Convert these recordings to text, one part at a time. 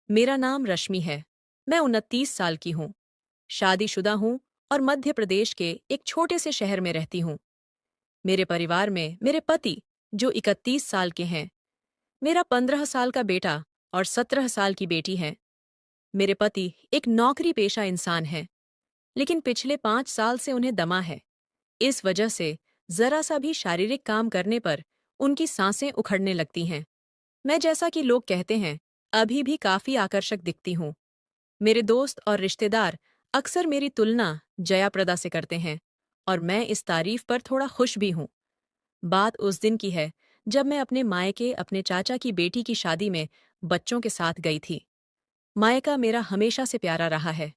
मेरा नाम रश्मि है। मैं 29 साल की हूँ। शादीशुदा हूँ और मध्य प्रदेश के एक छोटे से शहर में रहती हूँ। मेरे परिवार में मेरे पति, जो 31 साल के हैं, मेरा 15 साल का बेटा और 17 साल की बेटी है। मेरे पति एक नौकरी पेशा इंसान हैं, लेकिन पिछले 5 साल से उन्हें दमा है। इस वजह से जरा सा भी शारीरिक काम करने पर उनकी सांसें उखड़ने लगती हैं। मैं, जैसा कि लोग कहते हैं, अभी भी काफी आकर्षक दिखती हूँ। मेरे दोस्त और रिश्तेदार अक्सर मेरी तुलना जया प्रदा से करते हैं और मैं इस तारीफ पर थोड़ा खुश भी हूँ। बात उस दिन की है जब मैं अपने मायके अपने चाचा की बेटी की शादी में बच्चों के साथ गई थी। मायका मेरा हमेशा से प्यारा रहा है।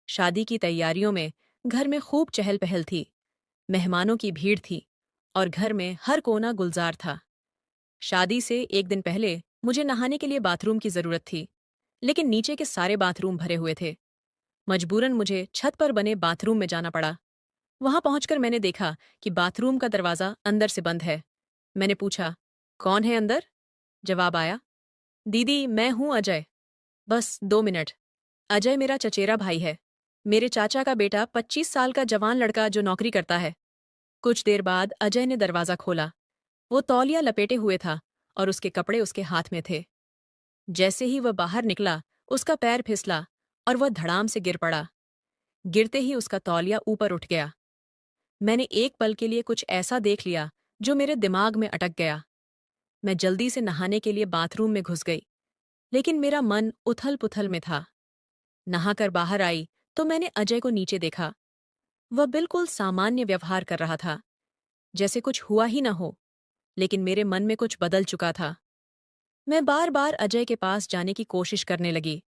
शादी की तैयारियों में घर में खूब चहल पहल थी। मेहमानों की भीड़ थी और घर में हर कोना गुलजार था। शादी से एक दिन पहले मुझे नहाने के लिए बाथरूम की जरूरत थी, लेकिन नीचे के सारे बाथरूम भरे हुए थे। मजबूरन मुझे छत पर बने बाथरूम में जाना पड़ा। वहां पहुंचकर मैंने देखा कि बाथरूम का दरवाजा अंदर से बंद है। मैंने पूछा, कौन है अंदर? जवाब आया, दीदी मैं हूं अजय। बस 2 मिनट। अजय मेरा चचेरा भाई है, मेरे चाचा का बेटा, 25 साल का जवान लड़का जो नौकरी करता है। कुछ देर बाद अजय ने दरवाजा खोला। वो तौलिया लपेटे हुए था और उसके कपड़े उसके हाथ में थे। जैसे ही वह बाहर निकला, उसका पैर फिसला और वह धड़ाम से गिर पड़ा। गिरते ही उसका तौलिया ऊपर उठ गया। मैंने एक पल के लिए कुछ ऐसा देख लिया जो मेरे दिमाग में अटक गया। मैं जल्दी से नहाने के लिए बाथरूम में घुस गई, लेकिन मेरा मन उथल पुथल में था। नहाकर बाहर आई तो मैंने अजय को नीचे देखा। वह बिल्कुल सामान्य व्यवहार कर रहा था, जैसे कुछ हुआ ही न हो। लेकिन मेरे मन में कुछ बदल चुका था। मैं बार बार अजय के पास जाने की कोशिश करने लगी।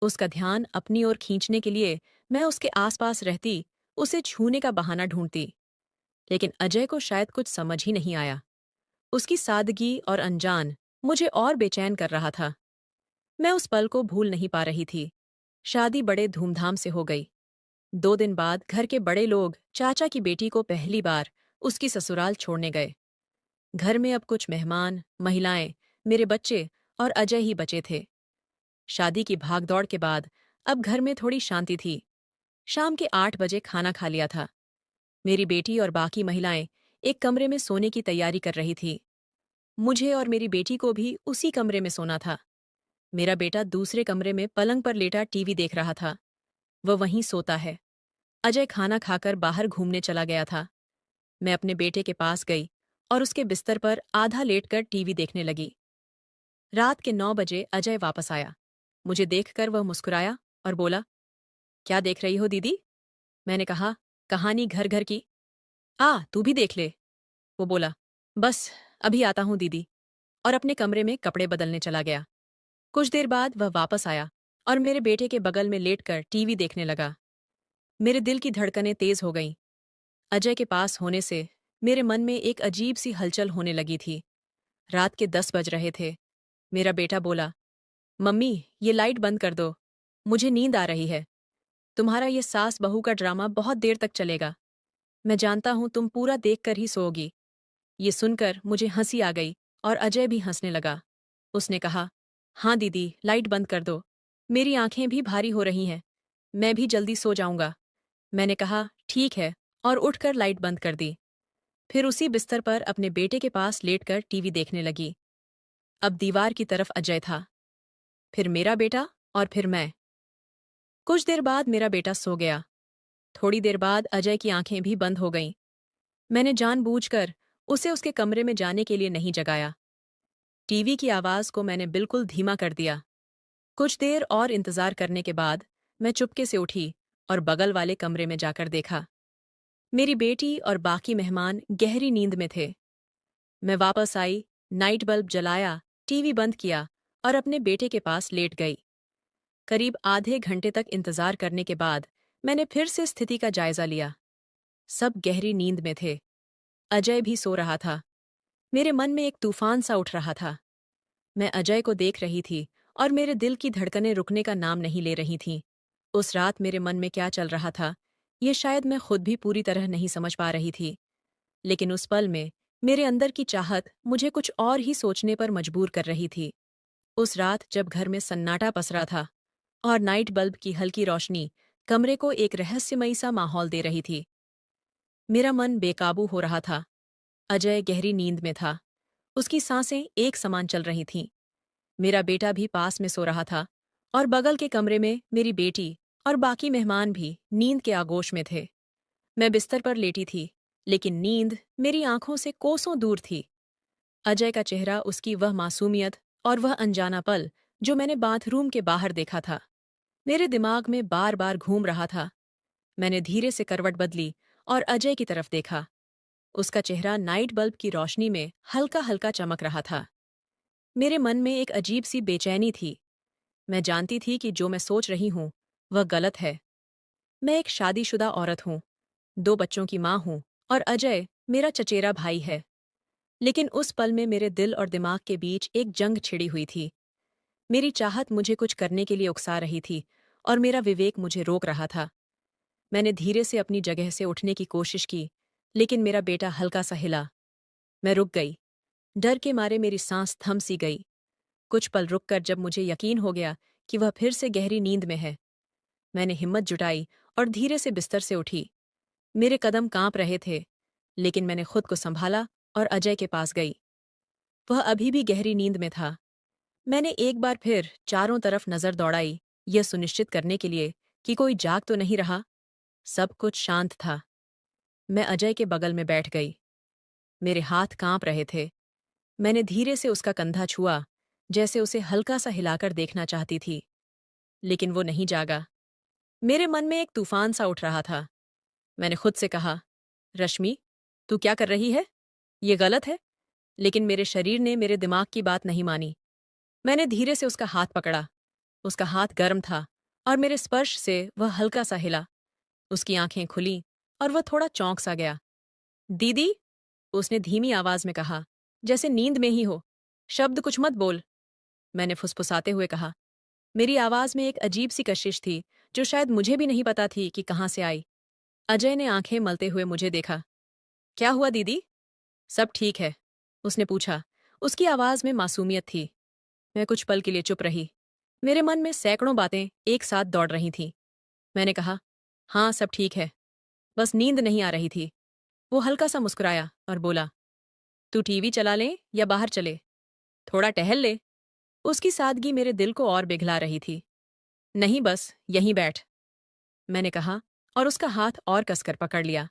उसका ध्यान अपनी ओर खींचने के लिए मैं उसके आसपास रहती, उसे छूने का बहाना ढूंढती। लेकिन अजय को शायद कुछ समझ ही नहीं आया। उसकी सादगी और अनजान मुझे और बेचैन कर रहा था। मैं उस पल को भूल नहीं पा रही थी। शादी बड़े धूमधाम से हो गई। 2 दिन बाद घर के बड़े लोग चाचा की बेटी को पहली बार उसकी ससुराल छोड़ने गए। घर में अब कुछ मेहमान, महिलाएं, मेरे बच्चे और अजय ही बचे थे। शादी की भागदौड़ के बाद अब घर में थोड़ी शांति थी। शाम के 8 बजे खाना खा लिया था। मेरी बेटी और बाकी महिलाएं एक कमरे में सोने की तैयारी कर रही थी। मुझे और मेरी बेटी को भी उसी कमरे में सोना था। मेरा बेटा दूसरे कमरे में पलंग पर लेटा टीवी देख रहा था। वह वहीं सोता है। अजय खाना खाकर बाहर घूमने चला गया था। मैं अपने बेटे के पास गई और उसके बिस्तर पर आधा लेटकर टीवी देखने लगी। रात के 9 बजे अजय वापस आया। मुझे देखकर वह मुस्कुराया और बोला, क्या देख रही हो दीदी? मैंने कहा, कहानी घर घर की। तू भी देख ले। वो बोला, बस अभी आता हूं दीदी, और अपने कमरे में कपड़े बदलने चला गया। कुछ देर बाद वह वापस आया और मेरे बेटे के बगल में लेटकर टीवी देखने लगा। मेरे दिल की धड़कनें तेज हो गईं। अजय के पास होने से मेरे मन में एक अजीब सी हलचल होने लगी थी। रात के 10 बज रहे थे। मेरा बेटा बोला, मम्मी ये लाइट बंद कर दो, मुझे नींद आ रही है। तुम्हारा ये सास बहू का ड्रामा बहुत देर तक चलेगा। मैं जानता हूं तुम पूरा देखकर ही सोओगी। ये सुनकर मुझे हंसी आ गई और अजय भी हंसने लगा। उसने कहा, हाँ दीदी लाइट बंद कर दो, मेरी आंखें भी भारी हो रही हैं, मैं भी जल्दी सो जाऊंगा। मैंने कहा, ठीक है, और उठकर लाइट बंद कर दी। फिर उसी बिस्तर पर अपने बेटे के पास लेटकर टीवी देखने लगी। अब दीवार की तरफ अजय था, फिर मेरा बेटा और फिर मैं। कुछ देर बाद मेरा बेटा सो गया। थोड़ी देर बाद अजय की आंखें भी बंद हो गईं। मैंने जानबूझकर उसे उसके कमरे में जाने के लिए नहीं जगाया। टीवी की आवाज को मैंने बिल्कुल धीमा कर दिया। कुछ देर और इंतजार करने के बाद मैं चुपके से उठी और बगल वाले कमरे में जाकर देखा। मेरी बेटी और बाकी मेहमान गहरी नींद में थे। मैं वापस आई, नाइट बल्ब जलाया, टीवी बंद किया और अपने बेटे के पास लेट गई। करीब आधे घंटे तक इंतजार करने के बाद मैंने फिर से स्थिति का जायजा लिया। सब गहरी नींद में थे। अजय भी सो रहा था। मेरे मन में एक तूफान सा उठ रहा था। मैं अजय को देख रही थी और मेरे दिल की धड़कनें रुकने का नाम नहीं ले रही थीं। उस रात मेरे मन में क्या चल रहा था, ये शायद मैं खुद भी पूरी तरह नहीं समझ पा रही थी। लेकिन उस पल में मेरे अंदर की चाहत मुझे कुछ और ही सोचने पर मजबूर कर रही थी। उस रात जब घर में सन्नाटा पसरा था और नाइट बल्ब की हल्की रोशनी कमरे को एक रहस्यमयी सा माहौल दे रही थी, मेरा मन बेकाबू हो रहा था। अजय गहरी नींद में था। उसकी सांसें एक समान चल रही थीं। मेरा बेटा भी पास में सो रहा था और बगल के कमरे में मेरी बेटी और बाकी मेहमान भी नींद के आगोश में थे। मैं बिस्तर पर लेटी थी, लेकिन नींद मेरी आंखों से कोसों दूर थी। अजय का चेहरा, उसकी वह मासूमियत और वह अनजाना पल जो मैंने बाथरूम के बाहर देखा था, मेरे दिमाग में बार बार घूम रहा था। मैंने धीरे से करवट बदली और अजय की तरफ देखा। उसका चेहरा नाइट बल्ब की रोशनी में हल्का हल्का चमक रहा था। मेरे मन में एक अजीब सी बेचैनी थी। मैं जानती थी कि जो मैं सोच रही हूं वह गलत है। मैं एक शादीशुदा औरत हूं, 2 बच्चों की मां हूं और अजय मेरा चचेरा भाई है। लेकिन उस पल में मेरे दिल और दिमाग के बीच एक जंग छिड़ी हुई थी। मेरी चाहत मुझे कुछ करने के लिए उकसा रही थी और मेरा विवेक मुझे रोक रहा था। मैंने धीरे से अपनी जगह से उठने की कोशिश की, लेकिन मेरा बेटा हल्का सा हिला। मैं रुक गई। डर के मारे मेरी सांस थम सी गई। कुछ पल रुककर जब मुझे यकीन हो गया कि वह फिर से गहरी नींद में है, मैंने हिम्मत जुटाई और धीरे से बिस्तर से उठी। मेरे कदम कांप रहे थे, लेकिन मैंने खुद को संभाला और अजय के पास गई। वह अभी भी गहरी नींद में था। मैंने एक बार फिर चारों तरफ नजर दौड़ाई, यह सुनिश्चित करने के लिए कि कोई जाग तो नहीं रहा। सब कुछ शांत था। मैं अजय के बगल में बैठ गई। मेरे हाथ कांप रहे थे। मैंने धीरे से उसका कंधा छुआ, जैसे उसे हल्का सा हिलाकर देखना चाहती थी, लेकिन वो नहीं जागा। मेरे मन में एक तूफान सा उठ रहा था। मैंने खुद से कहा, रश्मि, तू क्या कर रही है? ये गलत है। लेकिन मेरे शरीर ने मेरे दिमाग की बात नहीं मानी। मैंने धीरे से उसका हाथ पकड़ा। उसका हाथ गर्म था और मेरे स्पर्श से वह हल्का सा हिला। उसकी आंखें खुलीं और वह थोड़ा चौंक सा गया। दीदी, उसने धीमी आवाज में कहा, जैसे नींद में ही हो। शब्द कुछ मत बोल। मैंने फुसफुसाते हुए कहा। मेरी आवाज में एक अजीब सी कशिश थी जो शायद मुझे भी नहीं पता थी कि कहाँ से आई। अजय ने आंखें मलते हुए मुझे देखा। क्या हुआ दीदी? सब ठीक है? उसने पूछा। उसकी आवाज में मासूमियत थी। मैं कुछ पल के लिए चुप रही। मेरे मन में सैकड़ों बातें एक साथ दौड़ रही थीं। मैंने कहा, हाँ सब ठीक है, बस नींद नहीं आ रही थी। वो हल्का सा मुस्कुराया और बोला, तू टीवी चला ले या बाहर चले, थोड़ा टहल ले। उसकी सादगी मेरे दिल को और पिघला रही थी। नहीं, बस यहीं बैठ, मैंने कहा और उसका हाथ और कसकर पकड़ लिया।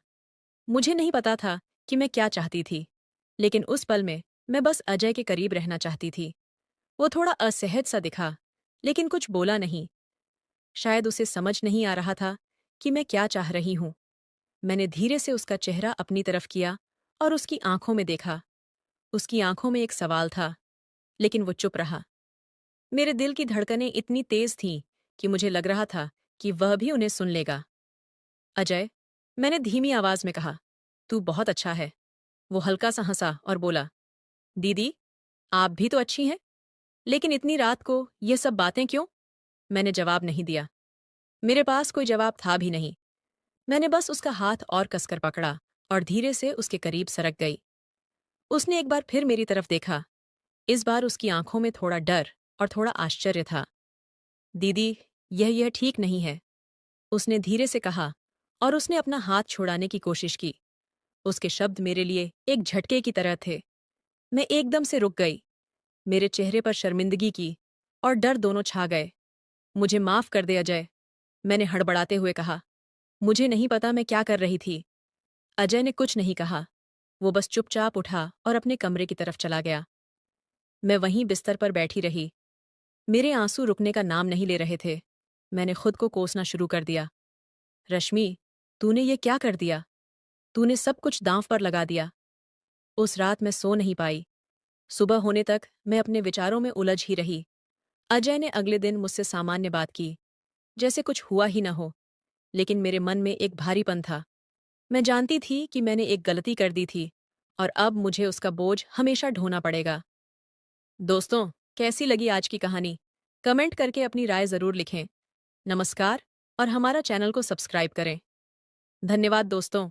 मुझे नहीं पता था कि मैं क्या चाहती थी, लेकिन उस पल में मैं बस अजय के करीब रहना चाहती थी। वो थोड़ा असहज सा दिखा, लेकिन कुछ बोला नहीं। शायद उसे समझ नहीं आ रहा था कि मैं क्या चाह रही हूं। मैंने धीरे से उसका चेहरा अपनी तरफ किया और उसकी आंखों में देखा। उसकी आंखों में एक सवाल था, लेकिन वो चुप रहा। मेरे दिल की धड़कनें इतनी तेज थीं कि मुझे लग रहा था कि वह भी उन्हें सुन लेगा। अजय, मैंने धीमी आवाज में कहा, तू बहुत अच्छा है। वो हल्का सा हंसा और बोला, दीदी, आप भी तो अच्छी हैं, लेकिन इतनी रात को ये सब बातें क्यों? मैंने जवाब नहीं दिया। मेरे पास कोई जवाब था भी नहीं। मैंने बस उसका हाथ और कसकर पकड़ा और धीरे से उसके करीब सरक गई। उसने एक बार फिर मेरी तरफ देखा। इस बार उसकी आंखों में थोड़ा डर और थोड़ा आश्चर्य था। दीदी, यह ठीक नहीं है, उसने धीरे से कहा और उसने अपना हाथ छुड़ाने की कोशिश की। उसके शब्द मेरे लिए एक झटके की तरह थे। मैं एकदम से रुक गई। मेरे चेहरे पर शर्मिंदगी की और डर दोनों छा गए। मुझे माफ कर दे अजय, मैंने हड़बड़ाते हुए कहा। मुझे नहीं पता मैं क्या कर रही थी। अजय ने कुछ नहीं कहा। वो बस चुपचाप उठा और अपने कमरे की तरफ चला गया। मैं वहीं बिस्तर पर बैठी रही। मेरे आंसू रुकने का नाम नहीं ले रहे थे। मैंने खुद को कोसना शुरू कर दिया। रश्मि, तूने ये क्या कर दिया? तूने सब कुछ दांव पर लगा दिया। उस रात मैं सो नहीं पाई। सुबह होने तक मैं अपने विचारों में उलझ ही रही। अजय ने अगले दिन मुझसे सामान्य बात की, जैसे कुछ हुआ ही न हो, लेकिन मेरे मन में एक भारीपन था। मैं जानती थी कि मैंने एक गलती कर दी थी और अब मुझे उसका बोझ हमेशा ढोना पड़ेगा। दोस्तों, कैसी लगी आज की कहानी? कमेंट करके अपनी राय जरूर लिखें। नमस्कार और हमारा चैनल को सब्सक्राइब करें। धन्यवाद दोस्तों।